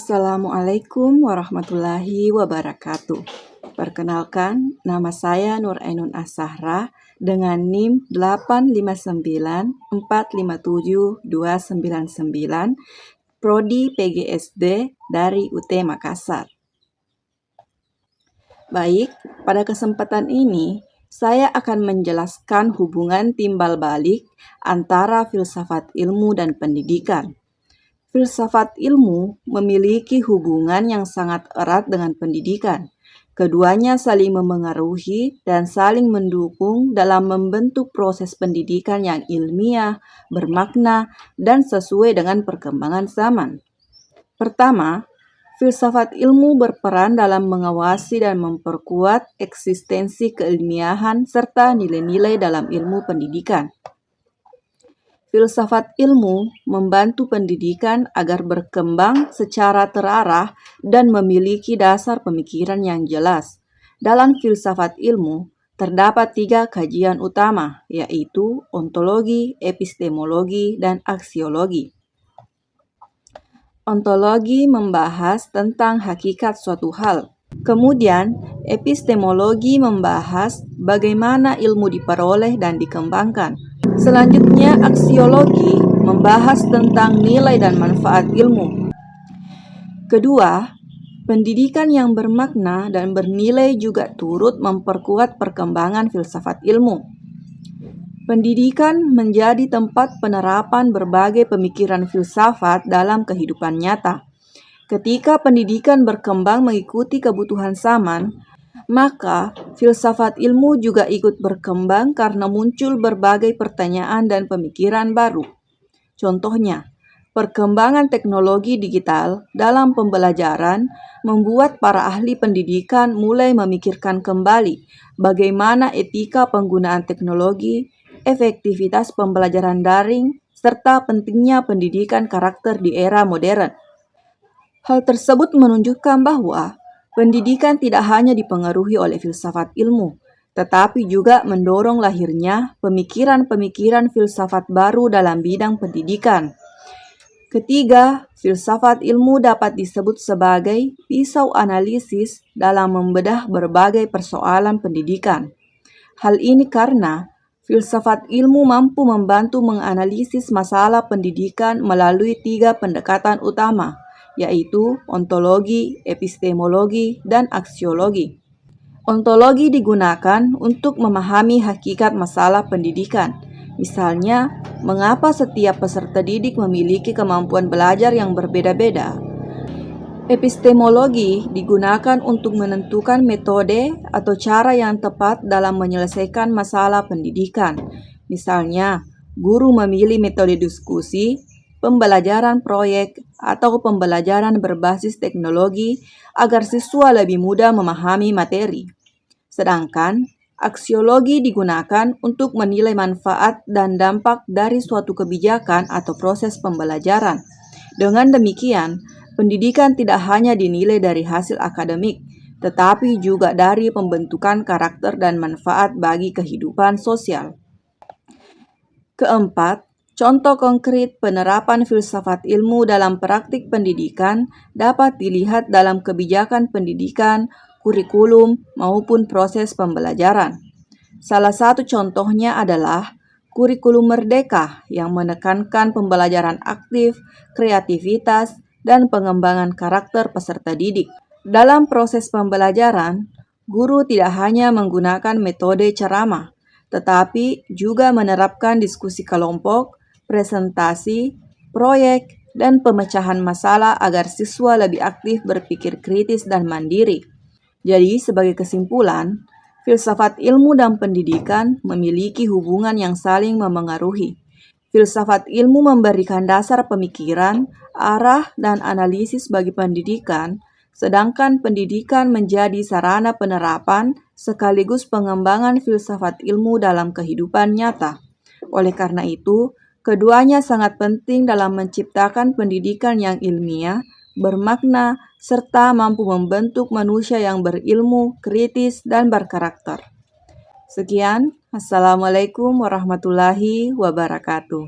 Assalamualaikum warahmatullahi wabarakatuh. Perkenalkan, nama saya Nur Ainun As-Sahra dengan NIM 859457299, Prodi PGSD dari UT Makassar. Baik, pada kesempatan ini saya akan menjelaskan hubungan timbal balik antara filsafat ilmu dan pendidikan. Filsafat ilmu memiliki hubungan yang sangat erat dengan pendidikan. Keduanya saling memengaruhi dan saling mendukung dalam membentuk proses pendidikan yang ilmiah, bermakna, dan sesuai dengan perkembangan zaman. Pertama, filsafat ilmu berperan dalam mengawasi dan memperkuat eksistensi keilmiahan serta nilai-nilai dalam ilmu pendidikan. Filsafat ilmu membantu pendidikan agar berkembang secara terarah dan memiliki dasar pemikiran yang jelas. Dalam filsafat ilmu, terdapat 3 kajian utama, yaitu ontologi, epistemologi, dan aksiologi. Ontologi membahas tentang hakikat suatu hal. Kemudian, epistemologi membahas bagaimana ilmu diperoleh dan dikembangkan. Selanjutnya, aksiologi membahas tentang nilai dan manfaat ilmu. Kedua, pendidikan yang bermakna dan bernilai juga turut memperkuat perkembangan filsafat ilmu. Pendidikan menjadi tempat penerapan berbagai pemikiran filsafat dalam kehidupan nyata. Ketika pendidikan berkembang mengikuti kebutuhan zaman, maka filsafat ilmu juga ikut berkembang karena muncul berbagai pertanyaan dan pemikiran baru. Contohnya, perkembangan teknologi digital dalam pembelajaran membuat para ahli pendidikan mulai memikirkan kembali bagaimana etika penggunaan teknologi, efektivitas pembelajaran daring, serta pentingnya pendidikan karakter di era modern. Hal tersebut menunjukkan bahwa pendidikan tidak hanya dipengaruhi oleh filsafat ilmu, tetapi juga mendorong lahirnya pemikiran-pemikiran filsafat baru dalam bidang pendidikan. Ketiga, filsafat ilmu dapat disebut sebagai pisau analisis dalam membedah berbagai persoalan pendidikan. Hal ini karena filsafat ilmu mampu membantu menganalisis masalah pendidikan melalui 3 pendekatan utama, yaitu ontologi, epistemologi, dan aksiologi. Ontologi digunakan untuk memahami hakikat masalah pendidikan. Misalnya, mengapa setiap peserta didik memiliki kemampuan belajar yang berbeda-beda. Epistemologi digunakan untuk menentukan metode atau cara yang tepat dalam menyelesaikan masalah pendidikan. Misalnya, guru memilih metode diskusi, pembelajaran proyek, atau pembelajaran berbasis teknologi agar siswa lebih mudah memahami materi. Sedangkan, aksiologi digunakan untuk menilai manfaat dan dampak dari suatu kebijakan atau proses pembelajaran. Dengan demikian, pendidikan tidak hanya dinilai dari hasil akademik, tetapi juga dari pembentukan karakter dan manfaat bagi kehidupan sosial. Keempat, contoh konkret penerapan filsafat ilmu dalam praktik pendidikan dapat dilihat dalam kebijakan pendidikan, kurikulum, maupun proses pembelajaran. Salah satu contohnya adalah kurikulum merdeka yang menekankan pembelajaran aktif, kreativitas, dan pengembangan karakter peserta didik. Dalam proses pembelajaran, guru tidak hanya menggunakan metode ceramah, tetapi juga menerapkan diskusi kelompok, presentasi, proyek, dan pemecahan masalah agar siswa lebih aktif berpikir kritis dan mandiri. Jadi, sebagai kesimpulan, filsafat ilmu dan pendidikan memiliki hubungan yang saling memengaruhi. Filsafat ilmu memberikan dasar pemikiran, arah, dan analisis bagi pendidikan, sedangkan pendidikan menjadi sarana penerapan sekaligus pengembangan filsafat ilmu dalam kehidupan nyata. Oleh karena itu, keduanya sangat penting dalam menciptakan pendidikan yang ilmiah, bermakna, serta mampu membentuk manusia yang berilmu, kritis, dan berkarakter. Sekian, Assalamualaikum warahmatullahi wabarakatuh.